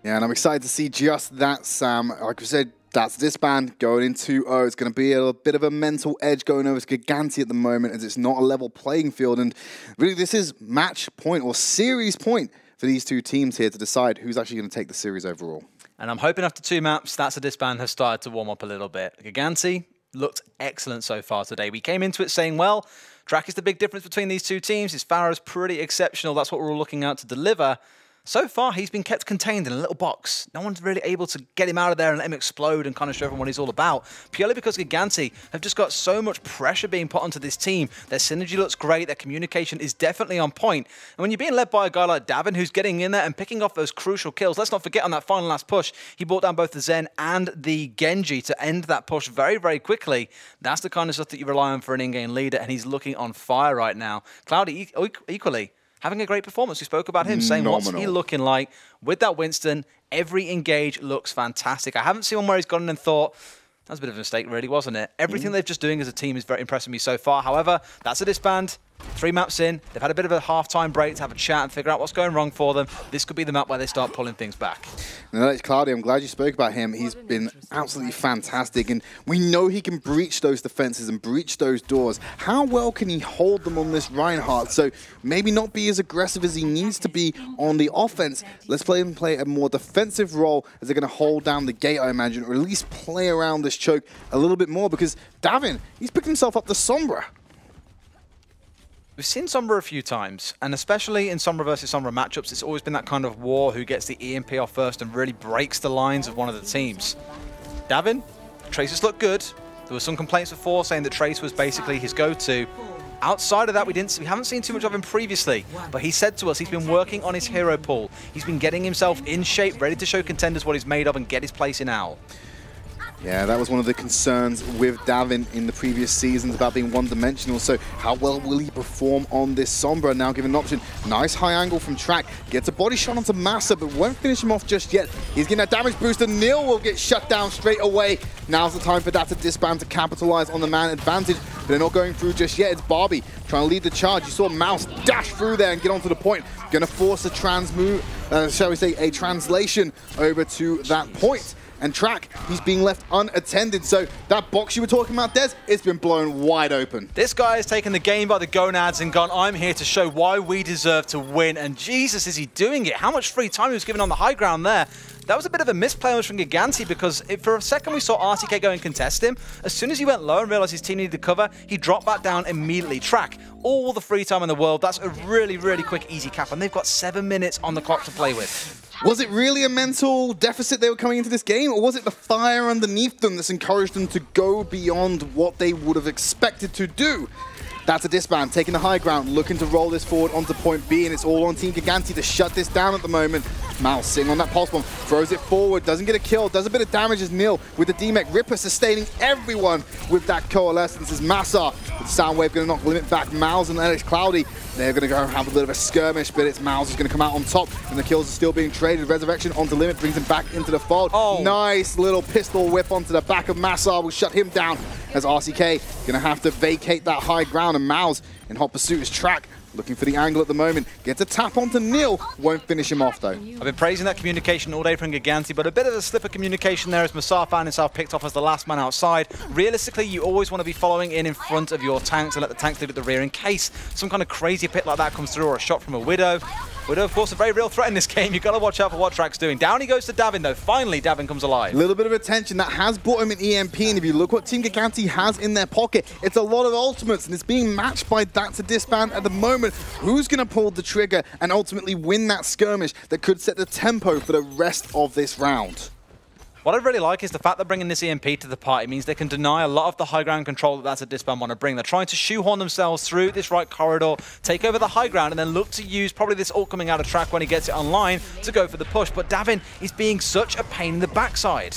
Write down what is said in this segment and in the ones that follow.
Yeah, and I'm excited to see just that, Sam. Like we said, that's Disband going into 2-0. It's going to be a bit of a mental edge going over to Gigantti at the moment, as it's not a level playing field. And really, this is match point or series point for these two teams here to decide who's actually going to take the series overall. And I'm hoping after 2 maps, that's a Disband has started to warm up a little bit. Gigantti looked excellent so far today. We came into it saying, well, track is the big difference between these two teams. His Pharaoh's pretty exceptional. That's what we're all looking out to deliver. So far, he's been kept contained in a little box. No one's really able to get him out of there and let him explode and kind of show everyone what he's all about. Purely because Gigantti have just got so much pressure being put onto this team. Their synergy looks great. Their communication is definitely on point. And when you're being led by a guy like Davin, who's getting in there and picking off those crucial kills, let's not forget on that final last push, he brought down both the Zen and the Genji to end that push very, very quickly. That's the kind of stuff that you rely on for an in-game leader, and he's looking on fire right now. Cloudy, equally, having a great performance. We spoke about him, saying what's he looking like with that Winston. Every engage looks fantastic. I haven't seen one where he's gone in and thought, that was a bit of a mistake, really, wasn't it? Everything they're just doing as a team is very impressing me so far. However, that's a Disband. 3 maps in. They've had a bit of a half-time break to have a chat and figure out what's going wrong for them. This could be the map where they start pulling things back. No, that's Cloudy. I'm glad you spoke about him. He's been absolutely fantastic, and we know he can breach those defenses and breach those doors. How well can he hold them on this Reinhardt? So maybe not be as aggressive as he needs to be on the offense. Let's play him play a more defensive role as they're going to hold down the gate, I imagine, or at least play around this choke a little bit more, because Davin, he's picked himself up the Sombra. We've seen Sombra a few times, and especially in Sombra versus Sombra matchups, it's always been that kind of war who gets the EMP off first and really breaks the lines of one of the teams. Davin, Tracer's looked good. There were some complaints before saying that Trace was basically his go-to. Outside of that, we haven't seen too much of him previously, but he said to us he's been working on his hero pool. He's been getting himself in shape, ready to show contenders what he's made of and get his place in OWL. Yeah, that was one of the concerns with Davin in the previous seasons about being one-dimensional. So how well will he perform on this Sombra? Now given an option. Nice high angle from Track. Gets a body shot onto Massa, but won't finish him off just yet. He's getting that damage boost, and Neil will get shut down straight away. Now's the time for that to Disband to capitalize on the man advantage. But they're not going through just yet. It's Barbie trying to lead the charge. You saw Mouse dash through there and get onto the point. Going to force a shall we say, a translation over to that point. And Track, he's being left unattended. So that box you were talking about, Des, it's been blown wide open. This guy has taken the game by the gonads and gone, I'm here to show why we deserve to win. And Jesus, is he doing it? How much free time he was given on the high ground there. That was a bit of a misplay from Gigantti, because for a second we saw RTK go and contest him. As soon as he went low and realized his team needed to cover, he dropped back down immediately. Track, all the free time in the world. That's a really, really quick, easy cap. And they've got 7 minutes on the clock to play with. Was it really a mental deficit they were coming into this game, or was it the fire underneath them that's encouraged them to go beyond what they would have expected to do? That's a Disband taking the high ground, looking to roll this forward onto point B, and it's all on Team Gigantti to shut this down at the moment. Mouse sitting on that pulse bomb, throws it forward, doesn't get a kill, does a bit of damage as Neil with the D-Mech. Ripper sustaining everyone with that coalescence as Massa with Soundwave going to knock Limit back. Mouse and Alex Cloudy, they're going to go have a bit of a skirmish, but it's Mouse who's going to come out on top, and the kills are still being traded. Resurrection onto Limit brings him back into the fold. Oh. Nice little pistol whip onto the back of Massa will shut him down as RCK going to have to vacate that high ground, and Mouse in hot pursuit is Track. Looking for the angle at the moment. Gets a tap onto Neil. Won't finish him off, though. I've been praising that communication all day from Gigantti, but a bit of a slip of communication there as Masar found himself picked off as the last man outside. Realistically, you always want to be following in front of your tanks and let the tanks leave at the rear in case some kind of crazy pit like that comes through, or a shot from a Widow. Widow, of course, a very real threat in this game. You've got to watch out for what Track's doing. Down he goes to Davin, though. Finally, Davin comes alive. A little bit of attention. That has brought him an EMP, and if you look what Team Gigantti has in their pocket, it's a lot of ultimates, and it's being matched by that to Disband at the moment. Who's going to pull the trigger and ultimately win that skirmish that could set the tempo for the rest of this round? What I really like is the fact they're bringing this EMP to the party means they can deny a lot of the high ground control that's a Disband want to bring. They're trying to shoehorn themselves through this right corridor, take over the high ground, and then look to use probably this ult coming out of Track when he gets it online to go for the push. But Davin is being such a pain in the backside.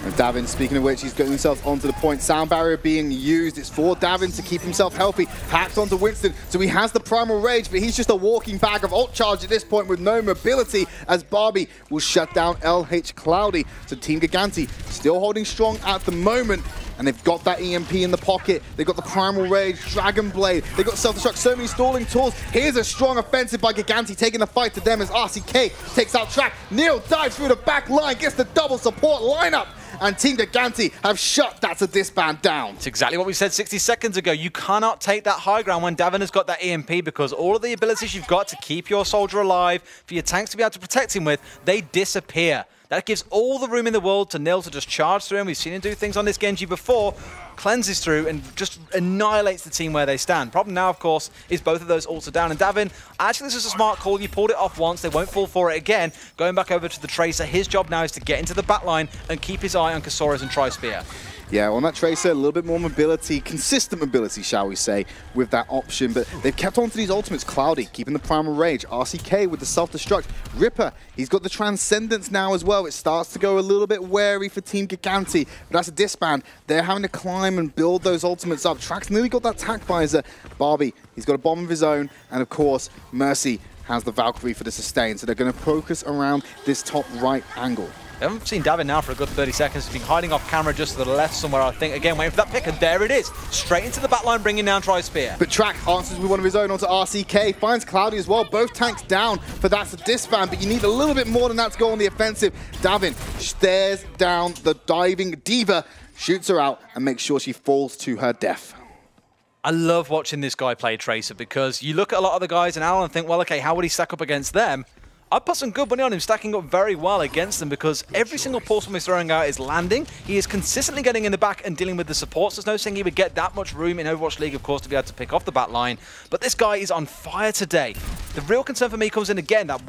And Davin, speaking of which, he's getting himself onto the point. Sound barrier being used. It's for Davin to keep himself healthy. Hacks onto Winston. So he has the primal rage, but he's just a walking bag of ult charge at this point with no mobility, as Barbie will shut down LH Cloudy. So Team Gigantti still holding strong at the moment. and they've got that EMP in the pocket. They've got the Primal Rage, Dragon Blade. They've got Self-Destruct, so many stalling tools. Here's a strong offensive by Gigantti, taking the fight to them as RCK takes out Track. Neil dives through the back line, gets the double support lineup, and Team Gigantti have shut That's a Disband down. It's exactly what we said 60 seconds ago. You cannot take that high ground when Davin has got that EMP, because all of the abilities you've got to keep your soldier alive, for your tanks to be able to protect him with, they disappear. That gives all the room in the world to Nil to just charge through him. We've seen him do things on this Genji before, cleanses through and just annihilates the team where they stand. Problem now, of course, is both of those ults are down. And Davin, actually this is a smart call. You pulled it off once, they won't fall for it again. Going back over to the Tracer, his job now is to get into the back line and keep his eye on Kasaurus and Tri-Spear. Yeah, on that Tracer, a little bit more mobility, consistent mobility, shall we say, with that option. But they've kept on to these ultimates. Cloudy, keeping the Primal Rage. RCK with the Self-Destruct. Ripper, he's got the Transcendence now as well. It starts to go a little bit wary for Team Gigantti. But that's a Disband. They're having to climb and build those ultimates up. Track's nearly got that Tac Visor. Barbie, he's got a bomb of his own. And of course, Mercy has the Valkyrie for the sustain. So they're going to focus around this top right angle. I haven't seen Davin now for a good 30 seconds. He's been hiding off camera just to the left somewhere, I think. Again, waiting for that pick, and there it is. Straight into the backline, bringing down Tri-Spear. But Track answers with one of his own onto RCK. Finds Cloudy as well. Both tanks down for That's a Disband, but you need a little bit more than that to go on the offensive. Davin stares down the diving Diva, shoots her out, and makes sure she falls to her death. I love watching this guy play Tracer, because you look at a lot of the guys in Allen and think, well, okay, how would he stack up against them? I'd put some good money on him stacking up very well against them, because every single pulse he's throwing out is landing. He is consistently getting in the back and dealing with the supports. There's no saying he would get that much room in Overwatch League, of course, to be able to pick off the back line. But this guy is on fire today. The real concern for me comes in again, that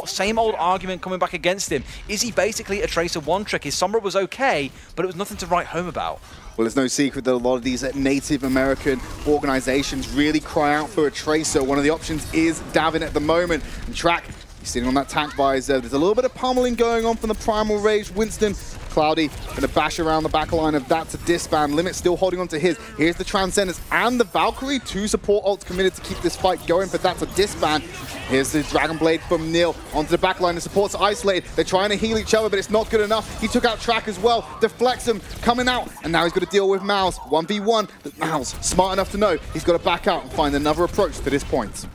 same old argument coming back against him. Is he basically a Tracer one-trick? His Sombra was okay, but it was nothing to write home about. Well, it's no secret that a lot of these Native American organizations really cry out for a Tracer. One of the options is Davin at the moment. And Track, he's sitting on that Tac Visor. There's a little bit of pummeling going on from the Primal Rage. Winston, Cloudy, going to bash around the back line of That's a Disband. Limit still holding on to his. Here's the Transcendence and the Valkyrie. Two support ults committed to keep this fight going for That's a Disband. Here's the Dragon Blade from Neil onto the back line. The supports are isolated. They're trying to heal each other, but it's not good enough. He took out Track as well. Deflects him, coming out, and now he's got to deal with Mouse. 1v1, but Mouse, smart enough to know he's got to back out and find another approach to this point.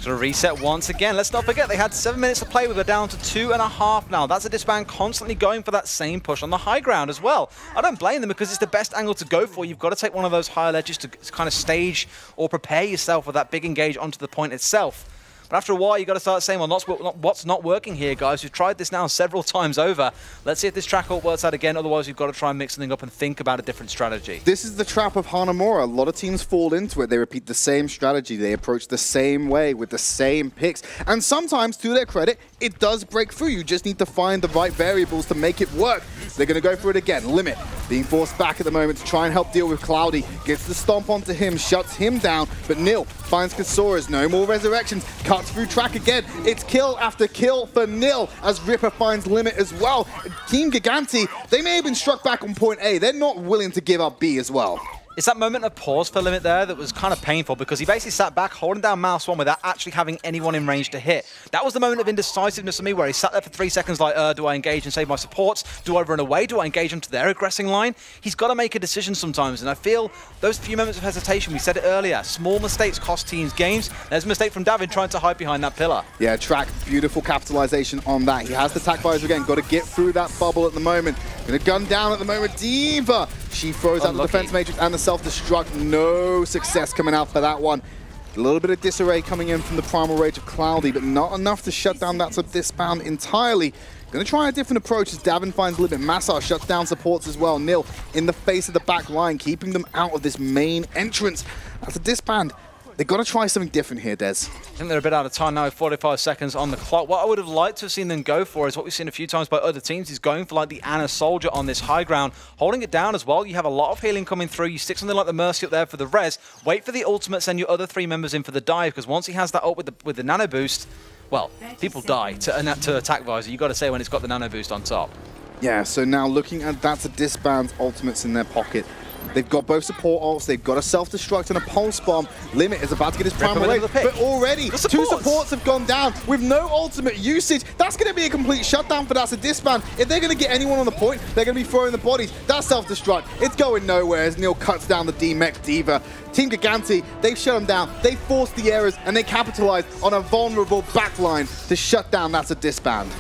To reset once again. Let's not forget they had 7 minutes to play with. We're down to 2.5 now. That's a Disband constantly going for that same push on the high ground as well. I don't blame them, because it's the best angle to go for. You've got to take one of those higher ledges to kind of stage or prepare yourself for that big engage onto the point itself. But after a while, you've got to start saying, well, what's not working here, guys? We've tried this now several times over. Let's see if this track ult works out again. Otherwise, we've got to try and mix something up and think about a different strategy. This is the trap of Hanamura. A lot of teams fall into it. They repeat the same strategy. They approach the same way with the same picks. And sometimes, to their credit, it does break through. You just need to find the right variables to make it work. They're going to go for it again. Limit being forced back at the moment to try and help deal with Cloudy. Gets the stomp onto him, shuts him down. But Nil finds Kasaurus. No more resurrections. Cuts through Track again. It's kill after kill for Nil as Ripper finds Limit as well. Team Gigantti, they may have been struck back on point A. They're not willing to give up B as well. It's that moment of pause for Limit there that was kind of painful, because he basically sat back holding down mouse 1 without actually having anyone in range to hit. That was the moment of indecisiveness for me, where he sat there for 3 seconds like, do I engage and save my supports? Do I run away? Do I engage onto their aggressing line? He's got to make a decision sometimes, and I feel those few moments of hesitation, we said it earlier, small mistakes cost teams games. There's a mistake from Davin trying to hide behind that pillar. Yeah, Track, beautiful capitalization on that. He has the Tac Visor again, got to get through that bubble at the moment. Gonna gun down at the moment, Diva! She throws out the Defense Matrix and the Self-Destruct. No success coming out for that one. A little bit of disarray coming in from the Primal Rage of Cloudy, but not enough to shut down That's a Disband entirely. Going to try a different approach as Davin finds Limit. Massar shuts down supports as well. Nil in the face of the back line, keeping them out of this main entrance. That's a Disband. They've got to try something different here, Des. I think they're a bit out of time now with 45 seconds on the clock. What I would have liked to have seen them go for is what we've seen a few times by other teams, is going for like the Ana Soldier on this high ground, holding it down as well. You have a lot of healing coming through. You stick something like the Mercy up there for the res. Wait for the ultimate, send your other 3 members in for the dive, because once he has that ult with the nano boost, well, people die to attack visor. You've got to say when it's got the nano boost on top. Yeah, so now looking at That's a Disband's ultimates in their pocket. They've got both support ults, they've got a self-destruct and a pulse bomb. Limit is about to get his prime away, but already two supports have gone down with no ultimate usage. That's going to be a complete shutdown for That's a Disband. If they're going to get anyone on the point, they're going to be throwing the bodies. That self-destruct, it's going nowhere as Neil cuts down the D-Mech Diva. Team Gigantti, they've shut them down, they forced the errors, and they capitalized on a vulnerable backline to shut down That's a Disband.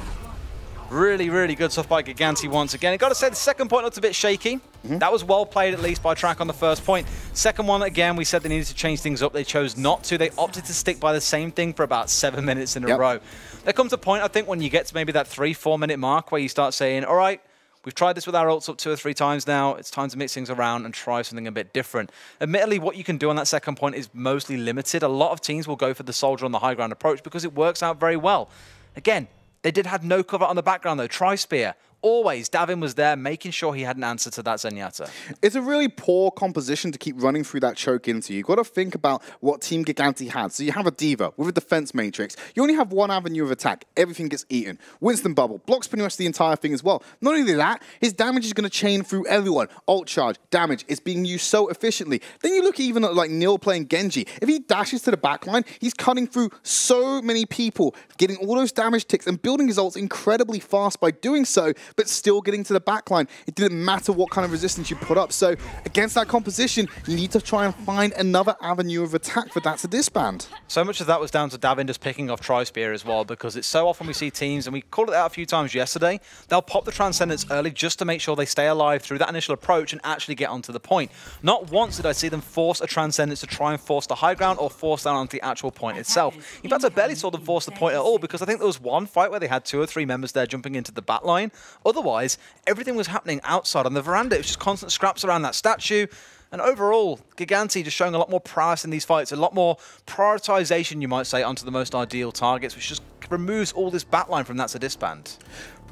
Really, really good stuff by Gigantti once again. I got to say, the second point looked a bit shaky. That was well played, at least, by Track on the first point. Second one, again, we said they needed to change things up. They chose not to. They opted to stick by the same thing for about 7 minutes in a row. There comes a point, I think, when you get to maybe that 3-4 minute mark where you start saying, all right, we've tried this with our ults up 2 or 3 times now. It's time to mix things around and try something a bit different. Admittedly, what you can do on that second point is mostly limited. A lot of teams will go for the soldier on the high ground approach because it works out very well. Again, they did have no cover on the background, though. Tri-Spear. Always, Davin was there, making sure he had an answer to that Zenyatta. It's a really poor composition to keep running through that choke into. You've got to think about what Team Gigantti had. So you have a Diva with a defense matrix. You only have one avenue of attack. Everything gets eaten. Winston Bubble blocks pretty much the entire thing as well. Not only that, his damage is going to chain through everyone. Ult charge, damage is being used so efficiently. Then you look even at like Neil playing Genji. If he dashes to the backline, he's cutting through so many people, getting all those damage ticks and building his ults incredibly fast by doing so, but still getting to the backline. It didn't matter what kind of resistance you put up. So against that composition, you need to try and find another avenue of attack for That's a Disband. So much of that was down to Davin just picking off Tri-Spear as well, because it's so often we see teams, and we called it out a few times yesterday, they'll pop the Transcendence early just to make sure they stay alive through that initial approach and actually get onto the point. Not once did I see them force a Transcendence to try and force the high ground or force down onto the actual point itself. In fact, I barely saw them force the point at all, because I think there was one fight where they had 2 or 3 members there jumping into the back line. Otherwise, everything was happening outside on the veranda. It was just constant scraps around that statue. And overall, Gigantti just showing a lot more prowess in these fights, a lot more prioritization, you might say, onto the most ideal targets, which just removes all this backline from That's a Disband.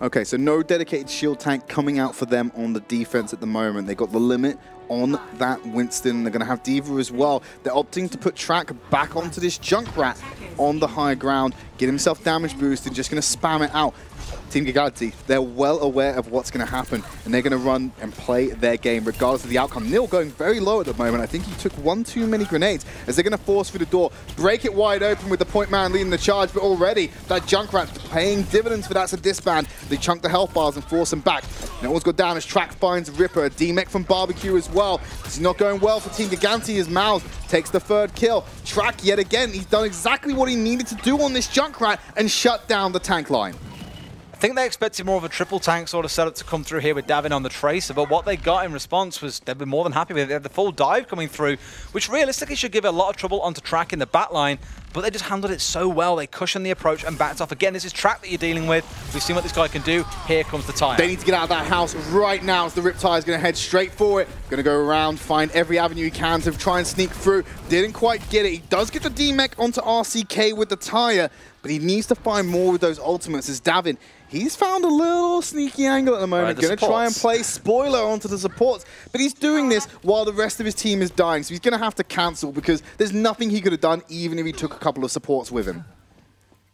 Okay, so no dedicated shield tank coming out for them on the defense at the moment. They got the limit on that Winston. They're going to have Diva as well. They're opting to put Track back onto this Junkrat on the high ground, get himself damage boosted, just going to spam it out. Team Gigantti, they're well aware of what's going to happen, and they're going to run and play their game regardless of the outcome. Neil going very low at the moment. I think he took 1 too many grenades as they're going to force through the door, break it wide open with the point man leading the charge, but already that Junkrat's paying dividends for That's a Disband. They chunk the health bars and force him back. No one's got down as Track finds Ripper, a D-Mech from Barbecue as well. It's not going well for Team Gigantti as Mouse takes the 3rd kill. Track yet again, he's done exactly what he needed to do on this Junkrat and shut down the tank line. I think they expected more of a triple tank sort of setup to come through here with Davin on the Tracer, but what they got in response was they've been more than happy with it. They had the full dive coming through, which realistically should give a lot of trouble onto Track in the backline, but they just handled it so well. They cushioned the approach and backed off. Again, this is Track that you're dealing with. We've seen what this guy can do. Here comes the tire. They need to get out of that house right now as the Riptide is going to head straight for it. Going to go around, find every avenue he can to try and sneak through. Didn't quite get it. He does get the D-Mech onto RCK with the tire, but he needs to find more with those ultimates as Davin, he's found a little sneaky angle at the moment. Going to try and play spoiler onto the supports, but he's doing this while the rest of his team is dying, so he's going to have to cancel because there's nothing he could have done even if he took a couple of supports with him.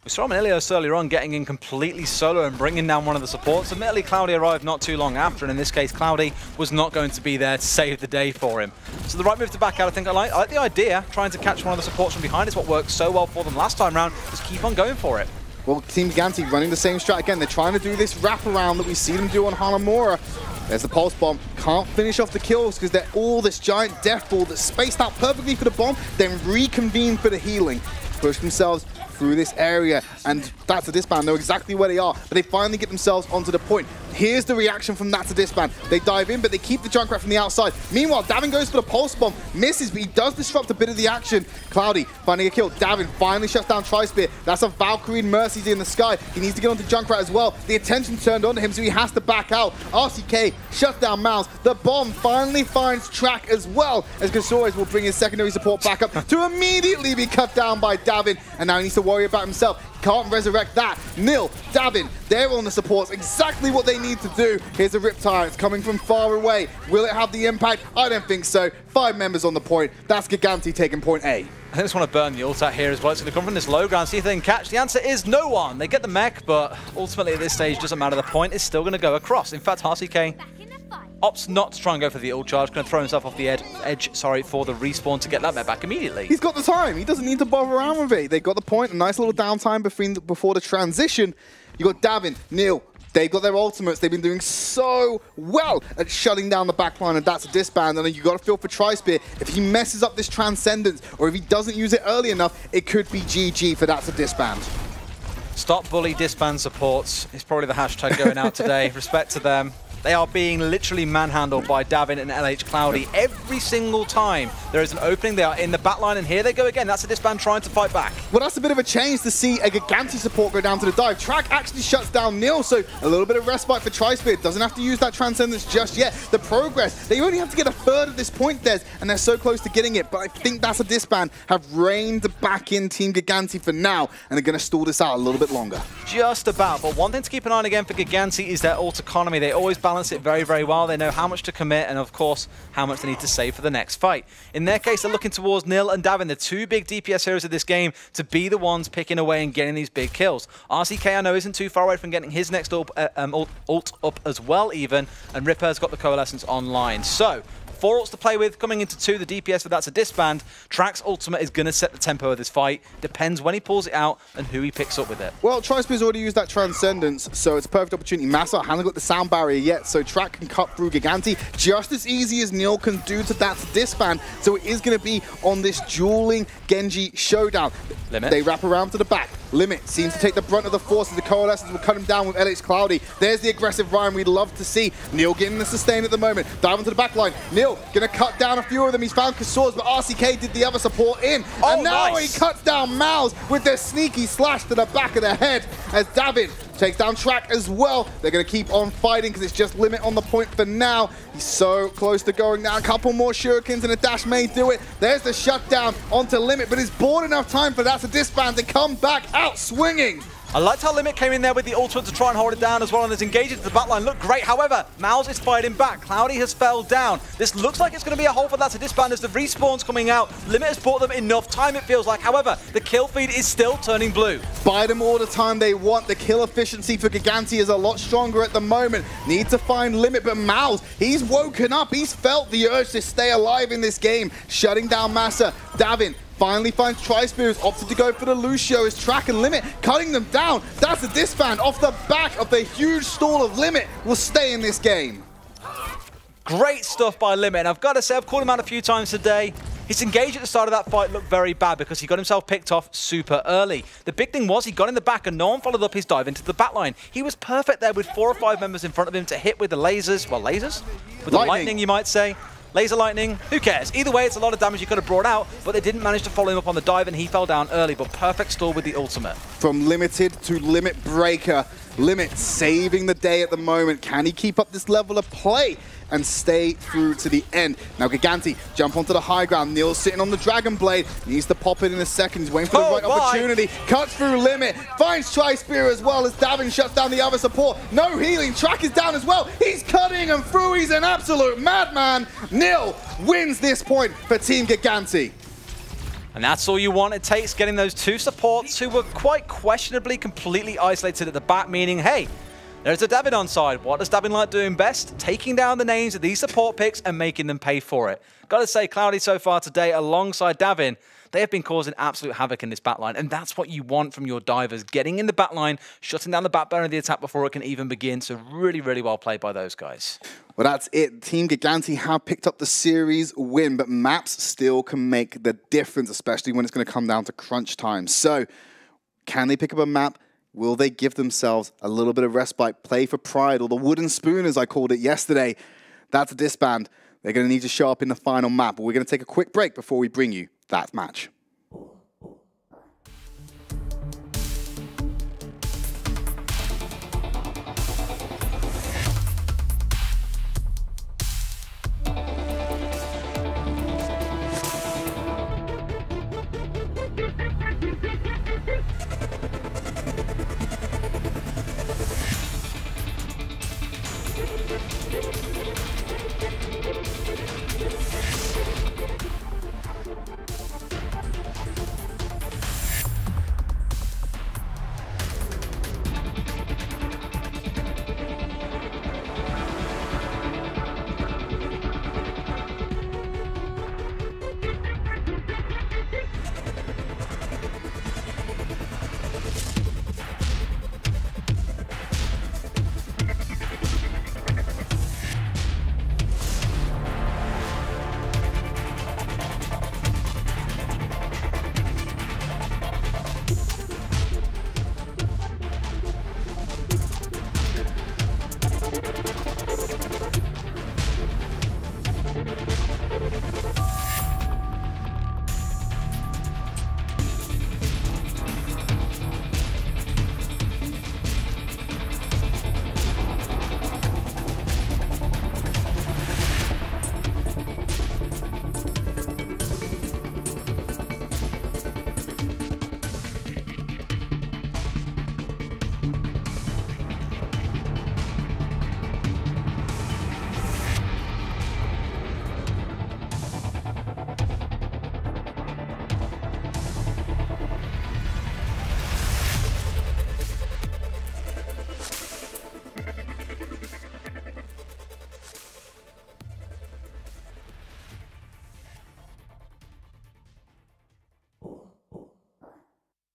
We saw him Ilios earlier on getting in completely solo and bringing down one of the supports. Admittedly, Cloudy arrived not too long after, and in this case, Cloudy was not going to be there to save the day for him. So the right move to back out, I think I like the idea. Trying to catch one of the supports from behind is what worked so well for them last time round. Just keep on going for it. Well, Team Gigantti running the same strat again. They're trying to do this wraparound that we see them do on Hanamura. There's the pulse bomb. Can't finish off the kills because they're all this giant death ball that's spaced out perfectly for the bomb, then reconvene for the healing. Push themselves through this area, and That's a Disband know exactly where they are, but they finally get themselves onto the point. Here's the reaction from That's a Disband. They dive in, but they keep the Junkrat from the outside. Meanwhile, Davin goes for the pulse bomb, misses, but he does disrupt a bit of the action. Cloudy finding a kill. Davin finally shuts down Tri-Spear. That's a Valkyrie Mercies in the sky. He needs to get onto Junkrat as well. The attention turned on to him, so he has to back out. RCK shuts down Mouse. The bomb finally finds Track as well, as Gasores will bring his secondary support back up to immediately be cut down by Davin, and now he needs to worry about himself. Can't resurrect that. Nil, Davin, they're on the supports. Exactly what they need to do. Here's a Riptide. It's coming from far away. Will it have the impact? I don't think so. 5 members on the point. That's Gigantti taking point A. I just want to burn the ult out here as well. It's going to come from this low ground, see if they can catch. The answer is no one. They get the mech, but ultimately at this stage, doesn't matter. The point is still going to go across. In fact, RCK Opts not to try and go for the ult charge, going to throw himself off the edge, for the respawn to get that met back immediately. He's got the time. He doesn't need to bother around with it. They got the point. A nice little downtime before the transition. You got Davin, Neil. They've got their ultimates. They've been doing so well at shutting down the backline, and that's a disband. And then you got to feel for Trispear. If he messes up this Transcendence, or if he doesn't use it early enough, it could be GG for that's a disband. Stop bully disband supports is probably the hashtag going out today. Respect to them. They are being literally manhandled by Davin and LH Cloudy every single time there is an opening. They are in the backline, and here they go again. That's a disband trying to fight back. Well, that's a bit of a change to see a Gigantti support go down to the dive. Track actually shuts down Nil, so a little bit of respite for Trispear. Doesn't have to use that Transcendence just yet. The progress, they only have to get a third of this point, Des, and they're so close to getting it. But I think that's a disband have reined back in Team Gigantti for now, and they're going to stall this out a little bit longer. Just about. But one thing to keep an eye on again for Gigantti is their ult economy. They always balance it very, very well. They know how much to commit and, of course, how much they need to save for the next fight. In their case, they're looking towards Nil and Davin, the two big DPS heroes of this game, to be the ones picking away and getting these big kills. RCK, I know, isn't too far away from getting his next ult up as well, even, and Ripper's got the Coalescence online. So, 4 ults to play with, coming into 2, the DPS, but that's a disband. Track's ultimate is going to set the tempo of this fight. Depends when he pulls it out and who he picks up with it. Well, Trispear's already used that Transcendence, so it's a perfect opportunity. Massa hasn't got the sound barrier yet, so Track can cut through Gigantti just as easy as Neil can do to that disband. So it is going to be on this dueling Genji showdown. Limit. They wrap around to the back. Limit seems to take the brunt of the force as the Coalescence will cut him down with LH Cloudy. There's the aggressive Ryan we'd love to see. Neil getting the sustain at the moment. Dive into the back line. Neil going to cut down a few of them. He's found Kassors, but RCK did the other support in. Oh, and now nice. he cuts down Mouse with their sneaky slash to the back of the head as Davin takes down Track as well. They're going to keep on fighting because it's just Limit on the point for now. He's so close to going down. A couple more shurikens and a dash may do it. There's the shutdown onto Limit, but it's bought enough time for that to disband to come back out swinging. I liked how Limit came in there with the ultimate to try and hold it down as well, and his engagement to the backline looked great. However, Mouse is fighting back. Cloudy has fell down. This looks like it's going to be a hold for that to disband as the respawn's coming out. Limit has bought them enough time, it feels like. However, the kill feed is still turning blue. Buy them all the time they want. The kill efficiency for Gigantti is a lot stronger at the moment. Need to find Limit, but Mouse, he's woken up. He's felt the urge to stay alive in this game. Shutting down Massa. Davin finally finds Trispear, who's opted to go for the Lucio. His Track and Limit cutting them down. That's a disband off the back of the huge stall of Limit. Will stay in this game. Great stuff by Limit, and I've got to say, I've called him out a few times today. His engage at the start of that fight looked very bad because he got himself picked off super early. The big thing was he got in the back and no one followed up his dive into the backline. He was perfect there with 4 or 5 members in front of him to hit with the lasers. Well, lasers? With the lightning, you might say. Laser lightning, who cares? Either way, it's a lot of damage you could have brought out, but they didn't manage to follow him up on the dive and he fell down early, but perfect stall with the ultimate. From limited to limit breaker, Limit saving the day at the moment. Can he keep up this level of play and stay through to the end? Now Gigantti jump onto the high ground. Neil's sitting on the Dragon Blade. Needs to pop it in a second. He's waiting for the right opportunity. Cuts through Limit. Finds Trispear as well as Davin shuts down the other support. No healing. Track is down as well. He's cutting him through. He's an absolute madman. Nil wins this point for Team Gigantti. And that's all you want. It takes getting those 2 supports who were quite questionably completely isolated at the back, meaning, hey, there's a Davin on side. What does Davin like doing best? Taking down the names of these support picks and making them pay for it. Gotta say, Cloudy so far today, alongside Davin, they have been causing absolute havoc in this backline, and that's what you want from your divers. Getting in the backline, shutting down the backbone of the attack before it can even begin. So really, really well played by those guys. Well, that's it. Team Gigantti have picked up the series win, but maps still can make the difference, especially when it's going to come down to crunch time. So can they pick up a map? Will they give themselves a little bit of respite? Play for pride, or the wooden spoon, as I called it yesterday. That's a disband. They're going to need to show up in the final map. But we're going to take a quick break before we bring you that match.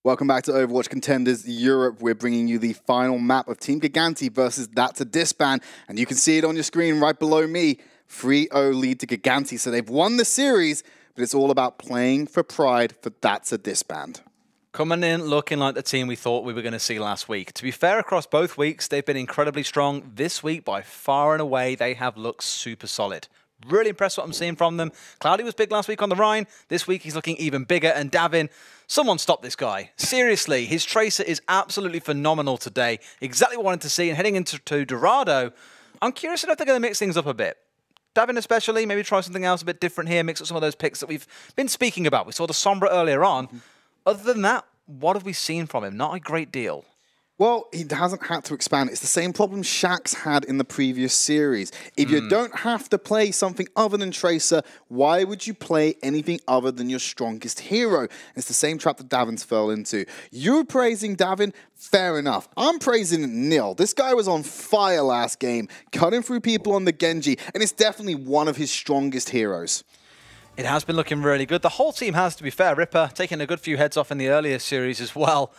Welcome back to Overwatch Contenders Europe. We're bringing you the final map of Team Gigantti versus That's a Disband. And you can see it on your screen right below me. 3-0 lead to Gigantti. So they've won the series, but it's all about playing for pride for That's a Disband. Coming in looking like the team we thought we were going to see last week. To be fair, across both weeks, they've been incredibly strong. This week, by far and away, they have looked super solid. Really impressed what I'm seeing from them. Cloudy was big last week on the Rhine. This week, he's looking even bigger. And Davin, someone stop this guy. Seriously, his Tracer is absolutely phenomenal today. Exactly what I wanted to see. And heading into Dorado, I'm curious if they're going to mix things up a bit. Davin especially, maybe try something else a bit different here, mix up some of those picks that we've been speaking about. We saw the Sombra earlier on. Other than that, what have we seen from him? Not a great deal. Well, he hasn't had to expand. It's the same problem Shaxx had in the previous series. If you don't have to play something other than Tracer, why would you play anything other than your strongest hero? It's the same trap that Davin's fell into. You're praising Davin, fair enough. I'm praising Nil. This guy was on fire last game, cutting through people on the Genji, and it's definitely one of his strongest heroes. It has been looking really good. The whole team has, to be fair. Ripper taking a good few heads off in the earlier series as well.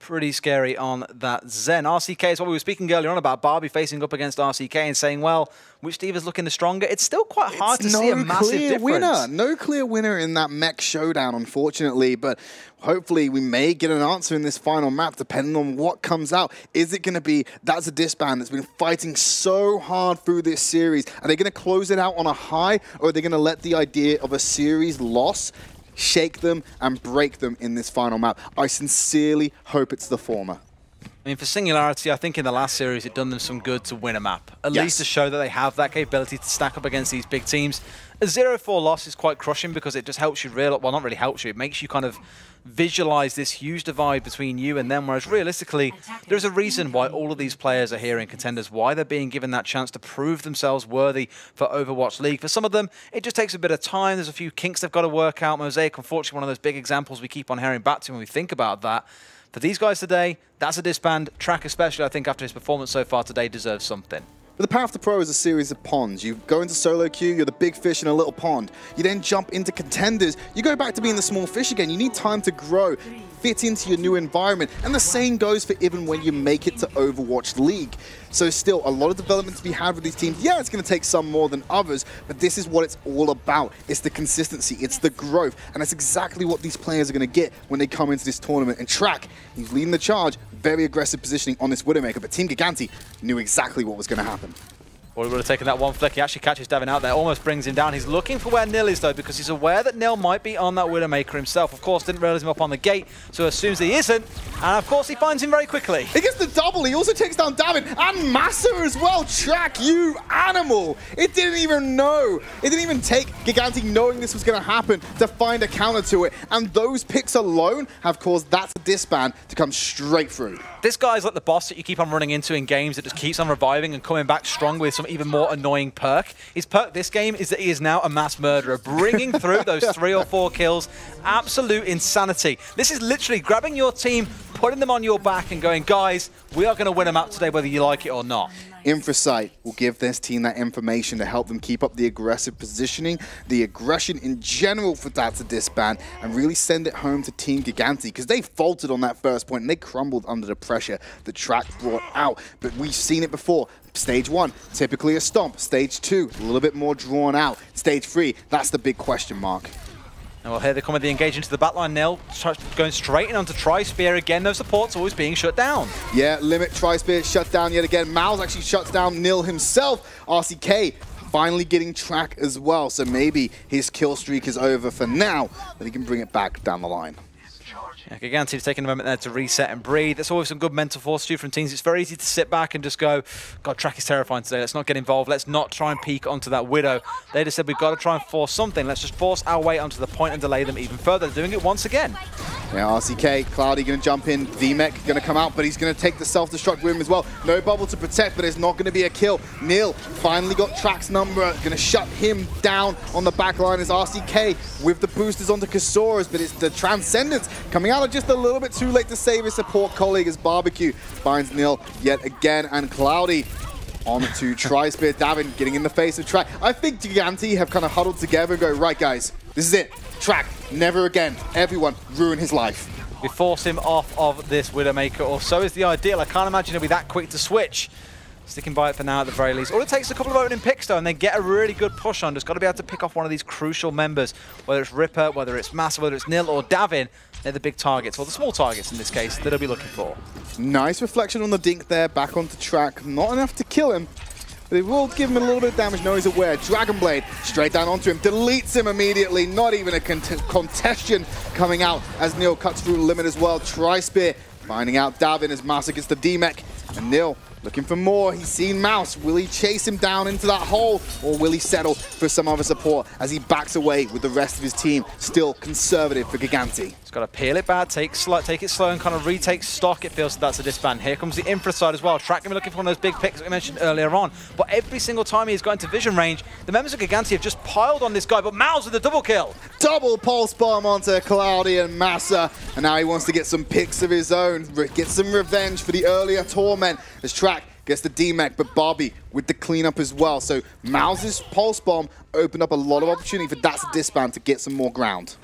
Pretty scary on that Zen. RCK is what we were speaking earlier on about. Barbie facing up against RCK and saying, well, which diva's looking the stronger? It's still quite hard to see a massive difference. No clear winner in that mech showdown, unfortunately. But hopefully we may get an answer in this final map, depending on what comes out. Is it going to be That's a Disband that's been fighting so hard through this series? Are they going to close it out on a high, or are they going to let the idea of a series loss shake them and break them in this final map? I sincerely hope it's the former. I mean, for Singularity, I think in the last series it done them some good to win a map. At least to show that they have that capability to stack up against these big teams. A 0-4 loss is quite crushing because it just helps you realize, well, not really helps you, it makes you kind of visualize this huge divide between you and them, whereas realistically, there's a reason why all of these players are here in Contenders, why they're being given that chance to prove themselves worthy for Overwatch League. For some of them, it just takes a bit of time. There's a few kinks they've got to work out. Mosaic, unfortunately, one of those big examples we keep on hearing back to when we think about that. For these guys today, That's a Disband. Track especially, I think, after his performance so far today, deserves something. But the Path to Pro is a series of ponds. You go into solo queue, you're the big fish in a little pond. You then jump into Contenders. You go back to being the small fish again. You need time to grow, fit into your new environment. And the same goes for even when you make it to Overwatch League. So still, a lot of development to be had with these teams. Yeah, it's going to take some more than others, but this is what it's all about. It's the consistency, it's the growth, and that's exactly what these players are going to get when they come into this tournament. And Track, he's leading the charge, very aggressive positioning on this Widowmaker, but Team Gigantti knew exactly what was going to happen. Well, he would have taken that one flick. He actually catches Davin out there, almost brings him down. He's looking for where Nil is, though, because he's aware that Nil might be on that Widowmaker himself. Of course, didn't realize him up on the gate, so assumes he isn't. And, of course, he finds him very quickly. He gets the double. He also takes down Davin and Massa as well. Track, you animal. It didn't even know. It didn't even take Gigantti knowing this was going to happen to find a counter to it. And those picks alone have caused That's a Disband to come straight through. This guy's like the boss that you keep on running into in games that just keeps on reviving and coming back strong with some even more annoying perk. His perk this game is that he is now a mass murderer, bringing through those 3 or 4 kills. Absolute insanity. This is literally grabbing your team, putting them on your back and going, guys, we are going to win a map today whether you like it or not. Infrasight will give this team that information to help them keep up the aggressive positioning, the aggression in general for That's a Disband, and really send it home to Team Gigantti, because they faltered on that first point and they crumbled under the pressure the Track brought out. But we've seen it before. Stage 1, typically a stomp. Stage 2, a little bit more drawn out. Stage 3, that's the big question mark. And well, here they come with the engage into the backline. Nil going straight in onto Tri-Spear again. No support's always being shut down. Yeah, Limit Tri-Spear shut down yet again. Mal's actually shuts down Nil himself. RCK finally getting Track as well. So maybe his kill streak is over for now, but he can bring it back down the line. Yeah, Gigantti's taking a moment there to reset and breathe. That's always some good mental fortitude from teams. It's very easy to sit back and just go, God, Track is terrifying today. Let's not get involved. Let's not try and peek onto that Widow. They just said, we've got to try and force something. Let's just force our way onto the point and delay them even further. They're doing it once again. Yeah, RCK, Cloudy going to jump in. VMech going to come out, but he's going to take the self-destruct with him as well. No bubble to protect, but it's not going to be a kill. Nil finally got Track's number. Going to shut him down on the back line as RCK with the boosters onto Kasoras, but it's the Transcendence coming out just a little bit too late to save his support colleague as Barbecue finds Nil yet again, and Cloudy on to Tri-Spear. Davin getting in the face of Track. I think Gigantti have kind of huddled together and go, right guys, this is it. Track, never again. Everyone ruin his life. We force him off of this Widowmaker, or so is the ideal. I can't imagine he'll be that quick to switch. Sticking by it for now at the very least. All it takes is a couple of opening picks though, and they get a really good push on. Just got to be able to pick off one of these crucial members, whether it's Ripper, whether it's Massa, whether it's Nil or Davin. They're the big targets, or the small targets in this case, that he'll be looking for. Nice reflection on the dink there, back onto track. Not enough to kill him, but it will give him a little bit of damage. No, he's aware. Dragon Blade straight down onto him, deletes him immediately. Not even a contestion coming out as Nil cuts through the limit as well. Tri-Spear finding out Davin as Massa gets the D-Mech, and Nil looking for more. He's seen Mouse. Will he chase him down into that hole, or will he settle for some other support as he backs away with the rest of his team? Still conservative for Gigantti. He's got to peel it back, take it slow and kind of retake stock. It feels that's a disband. Here comes the infra side as well. Track going to be looking for one of those big picks that we mentioned earlier on. But every single time he's got into vision range, the members of Gigantti have just piled on this guy, but Mouse with the double kill. Double pulse bomb onto Cloudy and Massa, and now he wants to get some picks of his own, get some revenge for the earlier torment as Track gets the D-Mech, but Barbie with the cleanup as well. So Mouse's pulse bomb opened up a lot of opportunity for That's a Disband to get some more ground.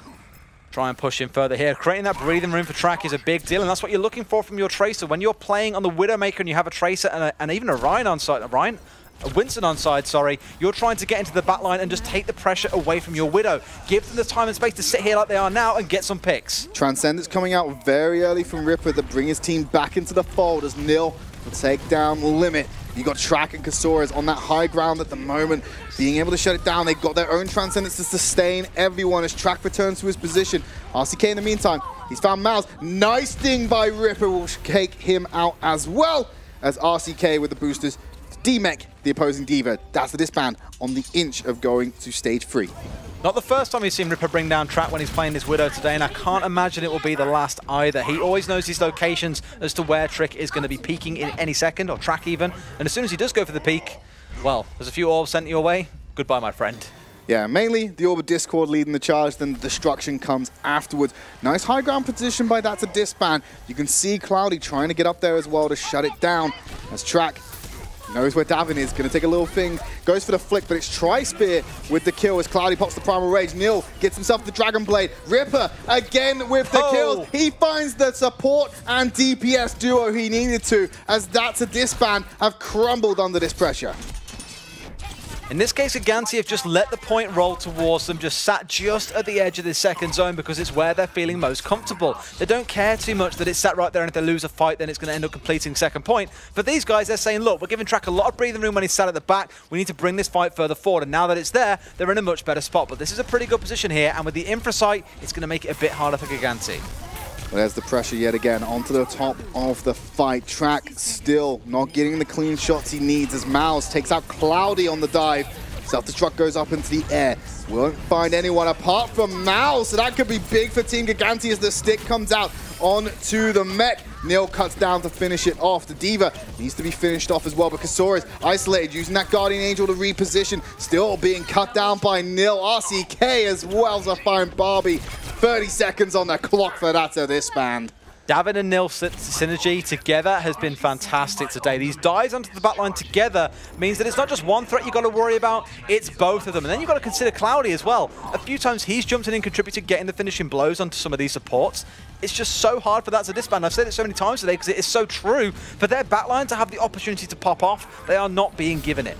Try and push him further here. Creating that breathing room for Track is a big deal, and that's what you're looking for from your Tracer. When you're playing on the Widowmaker and you have a Tracer and even a Ryan on side, a Winston on side, sorry, you're trying to get into the backline and just take the pressure away from your Widow. Give them the time and space to sit here like they are now and get some picks. Transcendence coming out very early from Ripper to bring his team back into the fold as Nil will take down Limit. You got Track and Kasores on that high ground at the moment, being able to shut it down. They've got their own Transcendence to sustain everyone as Track returns to his position. RCK in the meantime, he's found Mouse. Nice ding by Ripper will take him out as well as RCK with the boosters. D-Mech, the opposing Diva. That's the Disband on the inch of going to stage 3. Not the first time we've seen Ripper bring down Track when he's playing this Widow today, and I can't imagine it will be the last either. He always knows his locations as to where Trick is going to be peeking in any second, or Track even. And as soon as he does go for the peek, well, there's a few orbs sent your way. Goodbye, my friend. Yeah, mainly the Orb of Discord leading the charge, then the destruction comes afterwards. Nice high ground position by That's a Disband. You can see Cloudy trying to get up there as well to shut it down as Track knows where Davin is, going to take a little thing, goes for the flick, but it's Tri-Spear with the kill as Cloudy pops the Primal Rage. Nil gets himself the Dragon Blade. Ripper again with the kills. He finds the support and DPS duo he needed to, as That's a Disband have crumbled under this pressure. In this case, Gigantti have just let the point roll towards them, just sat just at the edge of this second zone because it's where they're feeling most comfortable. They don't care too much that it's sat right there, and if they lose a fight, then it's going to end up completing second point. For these guys, they're saying, look, we're giving Track a lot of breathing room when he's sat at the back. We need to bring this fight further forward, and now that it's there, they're in a much better spot. But this is a pretty good position here, and with the infra site, it's going to make it a bit harder for Gigantti. Well, there's the pressure yet again onto the top of the fight. Track still not getting the clean shots he needs as Mouse takes out Cloudy on the dive. Self-destruct goes up into the air. Won't find anyone apart from Mouse, so that could be big for Team Gigantti as the stick comes out onto the mech. Nil cuts down to finish it off. The Diva needs to be finished off as well, but Kasores isolated, using that Guardian Angel to reposition. Still being cut down by Nil. RCK as well as a fine Barbie. 30 seconds on the clock for That's a Disband. Davin and Nil synergy together has been fantastic today. These dives onto the backline together means that it's not just one threat you've got to worry about, it's both of them. And then you've got to consider Cloudy as well. A few times he's jumped in and contributed getting the finishing blows onto some of these supports. It's just so hard for That's a Disband. I've said it so many times today because it is so true. For their backline to have the opportunity to pop off, they are not being given it.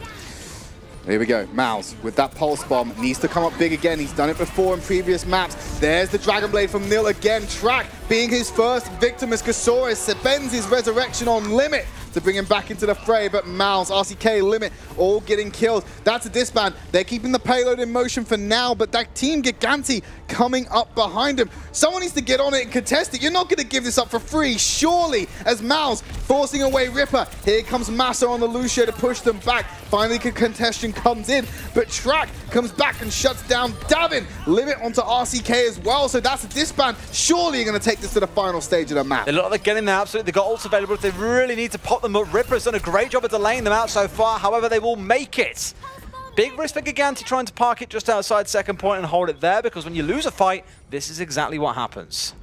Here we go, Mouse with that pulse bomb needs to come up big again. He's done it before in previous maps. There's the Dragon Blade from Nil again. Track being his first victim as Kasores spends his resurrection on Limit to bring him back into the fray, but Mouse, RCK, Limit, all getting killed. That's a Disband. They're keeping the payload in motion for now, but that Team Gigantti coming up behind him. Someone needs to get on it and contest it. You're not going to give this up for free, surely, as Mouse forcing away Ripper. Here comes Massa on the Lucio to push them back. Finally, contention comes in, but Track comes back and shuts down Davin. Limit onto RCK as well, so That's a Disband. Surely you're going to take this to the final stage of the map. They look like they're getting there, absolutely. They've got ults available if they really need to pop them up. Ripper's done a great job of delaying them out so far, however, they will make it. Big risk for Gigantti trying to park it just outside second point and hold it there, because when you lose a fight, this is exactly what happens.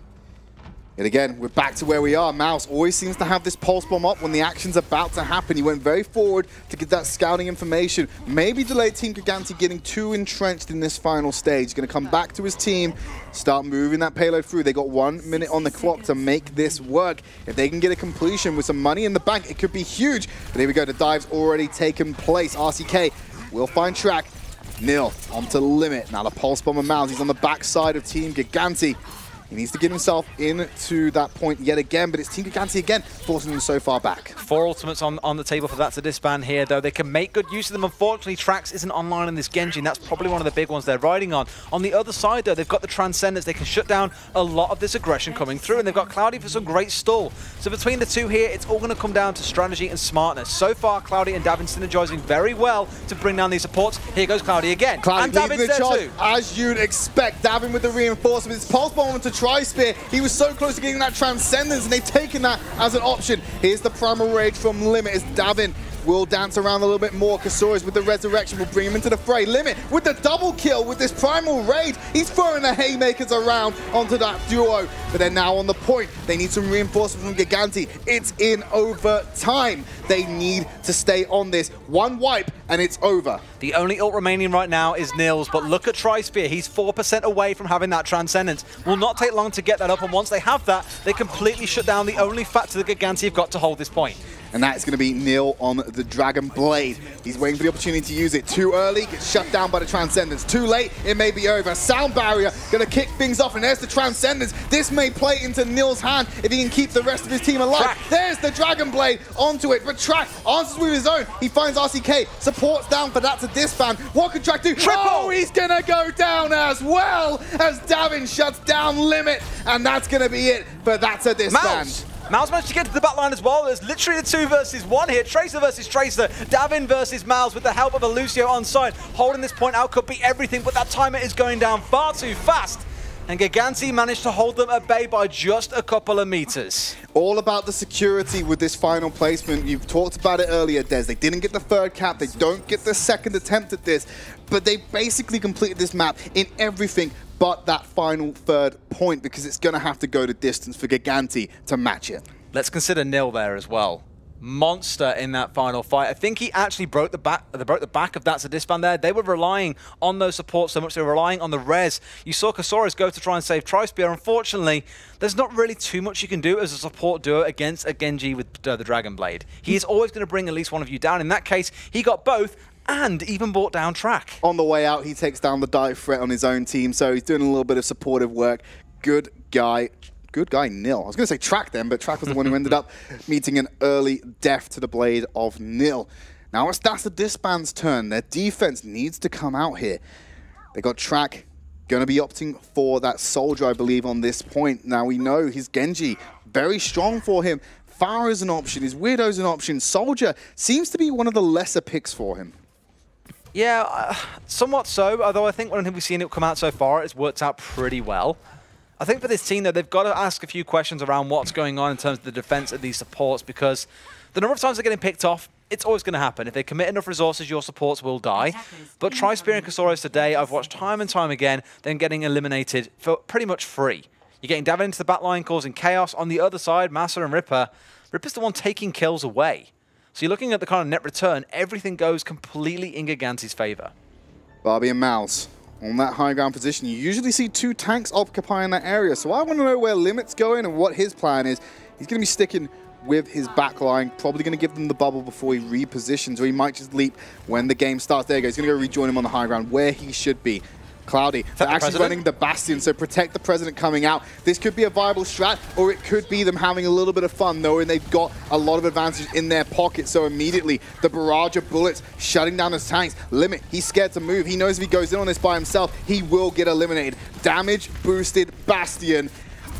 And again, we're back to where we are. Mouse always seems to have this pulse bomb up when the action's about to happen. He went very forward to get that scouting information. Maybe delayed Team Gigantti getting too entrenched in this final stage. He's going to come back to his team, start moving that payload through. They got 1 minute on the clock to make this work. If they can get a completion with some money in the bank, it could be huge. But here we go, the dive's already taken place. RCK will find track. Nil onto limit. Now the pulse bomber Mouse, he's on the backside of Team Gigantti. He needs to get himself into that point yet again, but it's Team Gigantti again, forcing him so far back. 4 ultimates on the table for that to Disband here, though. They can make good use of them. Unfortunately, Trax isn't online in this Genji, and that's probably one of the big ones they're riding on. On the other side, though, they've got the Transcendence. They can shut down a lot of this aggression coming through, and they've got Cloudy for some great stall. So between the two here, it's all going to come down to strategy and smartness. So far, Cloudy and Davin synergizing very well to bring down these supports. Here goes Cloudy again. Cloudy and Davin's there too. As you'd expect, Davin with the reinforcements. Pulse bomb onto Tri-Spear. He was so close to getting that Transcendence, and they've taken that as an option. Here's the Primal Rage from Limit as Davin will dance around a little bit more. Kasori's with the Resurrection will bring him into the fray. Limit with the double kill with this Primal Rage. He's throwing the haymakers around onto that duo. But they're now on the point. They need some reinforcement from Gigantti. It's in overtime. They need to stay on this. One wipe and it's over. The only ult remaining right now is Nils, but look at Tri-Spear. He's 4% away from having that Transcendence. Will not take long to get that up, and once they have that, they completely shut down the only factor that Gigantti have got to hold this point. And that is going to be Nil on the Dragon Blade. He's waiting for the opportunity to use it. Too early, gets shut down by the Transcendence. Too late, it may be over. Sound Barrier going to kick things off, and there's the Transcendence. This may play into Nil's hand if he can keep the rest of his team alive. Track. There's the Dragon Blade onto it, but Track answers with his own. He finds RCK, supports down for that to Disband. What can Track do? Triple! Oh, he's going to go down as well as Davin shuts down Limit, and that's going to be it, but that's a Disband. Mouse managed to get to the back line as well. There's literally the 2 versus 1 here. Tracer versus Tracer. Davin versus Mouse with the help of a Lucio on side. Holding this point out could be everything, but that timer is going down far too fast. And Gigantti managed to hold them at bay by just a couple of meters. All about the security with this final placement. You've talked about it earlier, Des. They didn't get the 3rd cap. They don't get the 2nd attempt at this. But they basically completed this map in everything but that final 3rd point, because it's going to have to go to distance for Gigantti to match it. Let's consider Nil there as well. Monster in that final fight. I think he actually broke the back of that Disband there. They were relying on those supports so much. They were relying on the res. You saw Kasori's go to try and save Tri-Spear. Unfortunately, there's not really too much you can do as a support duo against a Genji with the Dragon Blade. He is always going to bring at least one of you down. In that case, he got both and even brought down Track. On the way out, he takes down the dive threat on his own team, so he's doing a little bit of supportive work. Good guy, Nil. I was going to say Track then, but Track was the one who ended up meeting an early death to the blade of Nil. Now that's the Disband's turn. Their defense needs to come out here. They got Track going to be opting for that Soldier, I believe, on this point. Now we know his Genji, very strong for him. Pharah is an option, his Widow's an option. Soldier seems to be one of the lesser picks for him. Yeah, somewhat so, although I think when we've seen it come out so far, it's worked out pretty well. I think for this team, though, they've got to ask a few questions around what's going on in terms of the defense of these supports, because the number of times they're getting picked off, it's always going to happen. If they commit enough resources, your supports will die. But Tri-Spear and Kasori's today, I've watched time and time again, them getting eliminated for pretty much free. You're getting Davin into the back line, causing chaos. On the other side, Massa and Ripper. Ripper's the one taking kills away. So you're looking at the kind of net return, everything goes completely in Gigantti's favor. Barbie and Mouse on that high ground position. You usually see 2 tanks occupying that area, so I want to know where Limit's going and what his plan is. He's going to be sticking with his back line, probably going to give them the bubble before he repositions, or he might just leap when the game starts. There you go. He's going to go rejoin him on the high ground where he should be. Cloudy, they're actually running the Bastion, so protect the President coming out. This could be a viable strat, or it could be them having a little bit of fun, knowing they've got a lot of advantage in their pocket. So immediately, the barrage of bullets shutting down his tanks. Limit, he's scared to move. He knows if he goes in on this by himself, he will get eliminated. Damage boosted Bastion.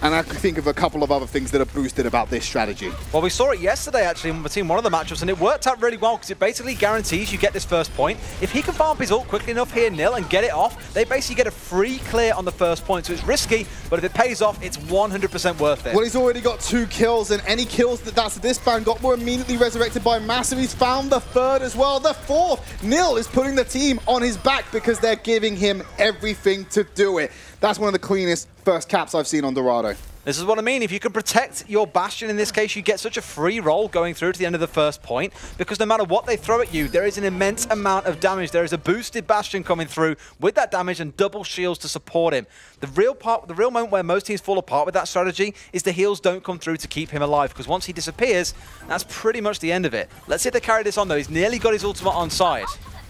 And I can think of a couple of other things that are boosted about this strategy. Well, we saw it yesterday, actually, between one of the matchups, and it worked out really well because it basically guarantees you get this first point. If he can farm his ult quickly enough here, Nil, and get it off, they basically get a free clear on the first point. So it's risky, but if it pays off, it's 100% worth it. Well, he's already got 2 kills, and any kills that's Disband got were immediately resurrected by Massive. He's found the 3rd as well. The 4th, Nil is putting the team on his back because they're giving him everything to do it. That's one of the cleanest first caps I've seen on Dorado. This is what I mean. If you can protect your Bastion in this case, you get such a free roll going through to the end of the first point, because no matter what they throw at you, there is an immense amount of damage. There is a boosted Bastion coming through with that damage and double shields to support him. The real moment where most teams fall apart with that strategy is the heals don't come through to keep him alive, because once he disappears, that's pretty much the end of it. Let's see if they carry this on though. He's nearly got his ultimate on side.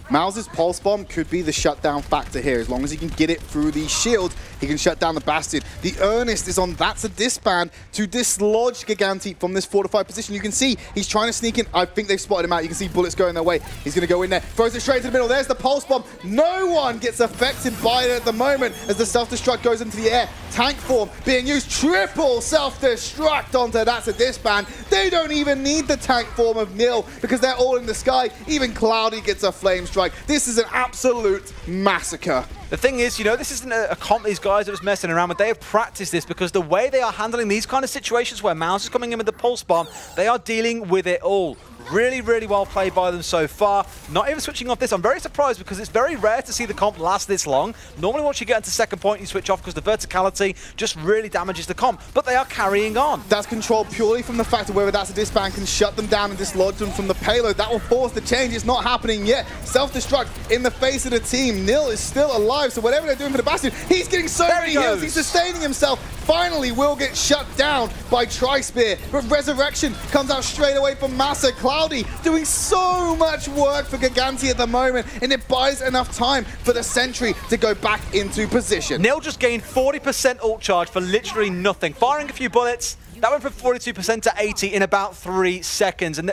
Mouse's Pulse Bomb could be the shutdown factor here. As long as he can get it through the shield, he can shut down the Bastion. The Earnest is on That's a Disband to dislodge Gigantti from this fortified position. You can see he's trying to sneak in. I think they've spotted him out. You can see bullets going their way. He's going to go in there. Throws it straight to the middle. There's the Pulse Bomb. No one gets affected by it at the moment as the self-destruct goes into the air. Tank form being used. Triple self-destruct onto That's a Disband. They don't even need the tank form of Nil because they're all in the sky. Even Cloudy gets a flame strike. This is an absolute massacre. The thing is, you know, this isn't a comp these guys are just messing around with. They have practiced this because the way they are handling these kind of situations where Mouse is coming in with the Pulse Bomb, they are dealing with it all. Really, really well played by them so far. Not even switching off this. I'm very surprised because it's very rare to see the comp last this long. Normally once you get into second point, you switch off because the verticality just really damages the comp. But they are carrying on. That's controlled purely from the fact of whether That's a Disband can shut them down and dislodge them from the payload. That will force the change. It's not happening yet. Self-destruct in the face of the team. Nil is still alive, so whatever they're doing for the Bastion, he's getting so many heals. He's sustaining himself. Finally will get shut down by Tri-Spear. But Resurrection comes out straight away from Massa. Cloudy doing so much work for Gigantti at the moment, and it buys enough time for the Sentry to go back into position. Nil just gained 40% ult charge for literally nothing. Firing a few bullets, that went from 42% to 80 in about 3 seconds. And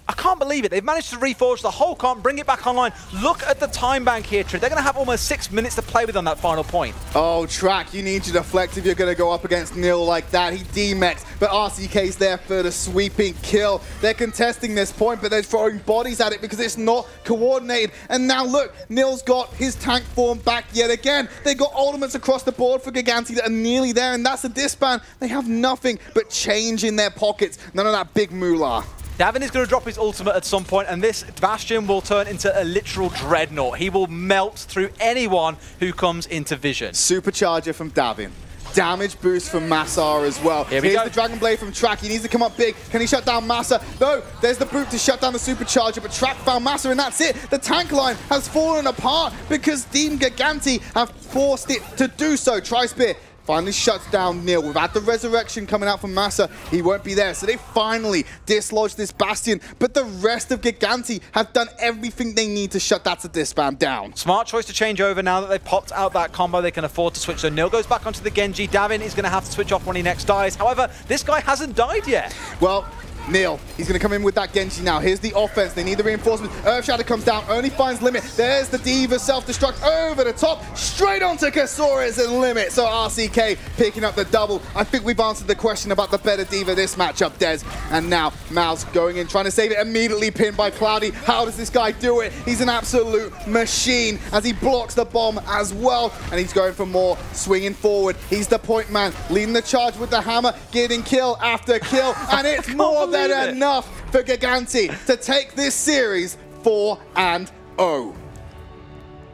I can't believe it. They've managed to reforge the whole comp, bring it back online. Look at the time bank here, Tridd. They're going to have almost 6 minutes to play with on that final point. Oh, Track, you need to deflect if you're going to go up against Nil like that. He demexed, but RCK's there for the sweeping kill. They're contesting this point, but they're throwing bodies at it because it's not coordinated. And now look, Nil's got his tank form back yet again. They got ultimates across the board for Gigantti that are nearly there, and That's a Disband. They have nothing but change in their pockets. None of that big moolah. Davin is going to drop his ultimate at some point, and this Bastion will turn into a literal dreadnought. He will melt through anyone who comes into vision. Supercharger from Davin. Damage boost from Massar as well. Here's the Dragon Blade from Track. He needs to come up big. Can he shut down Massa? No, there's the boot to shut down the Supercharger, but Track found Massa, and that's it. The tank line has fallen apart because Team Gigantti have forced it to do so. Tri-Spear finally shuts down Nil. Without the Resurrection coming out from Massa, he won't be there. So they finally dislodge this Bastion, but the rest of Gigantti have done everything they need to shut That's a Disband down. Smart choice to change over now that they've popped out that combo. They can afford to switch. So Nil goes back onto the Genji. Davin is going to have to switch off when he next dies. However, this guy hasn't died yet. Well, Nil, he's going to come in with that Genji now. Here's the offense. They need the reinforcement. Earthshatter comes down, only finds Limit. There's the Diva self-destruct over the top, straight onto Kasaurus and Limit. So RCK picking up the double. I think we've answered the question about the better Diva this matchup, Dez. And now Mouse going in, trying to save it, immediately pinned by Cloudy. How does this guy do it? He's an absolute machine as he blocks the bomb as well. And he's going for more, swinging forward. He's the point man, leading the charge with the hammer, getting kill after kill. And it's more than enough for Gigantti to take this series 4-0.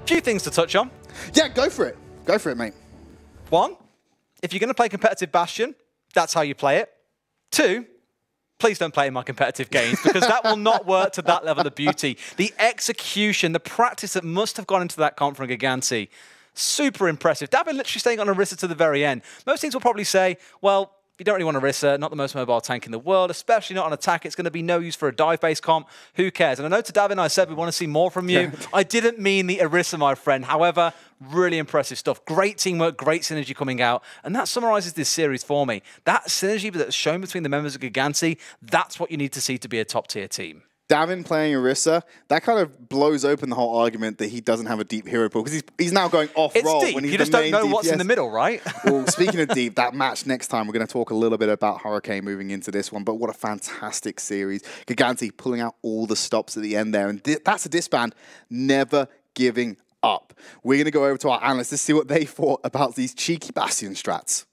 Few things to touch on. Yeah, go for it. Go for it, mate. 1, if you're going to play competitive Bastion, that's how you play it. 2, please don't play in my competitive games because that will not work to that level of beauty. The execution, the practice that must have gone into that comp from Gigantti, super impressive. Davin literally staying on Orisa to the very end. Most teams will probably say, well, you don't really want Orisa, not the most mobile tank in the world, especially not on attack. It's going to be no use for a dive-based comp. Who cares? And I know to Davin I said we want to see more from you. I didn't mean the Orisa, my friend. However, really impressive stuff. Great teamwork, great synergy coming out. And that summarizes this series for me. That synergy that's shown between the members of Gigantti, that's what you need to see to be a top-tier team. Davin playing Orisa, that kind of blows open the whole argument that he doesn't have a deep hero pool because he's now going off-roll. It's deep. You just don't know what's in the middle, right? Well, speaking of deep, that match next time, we're going to talk a little bit about Hurricane moving into this one, but what a fantastic series. Gigantti pulling out all the stops at the end there, and That's a Disband, never giving up. We're going to go over to our analysts to see what they thought about these cheeky Bastion strats.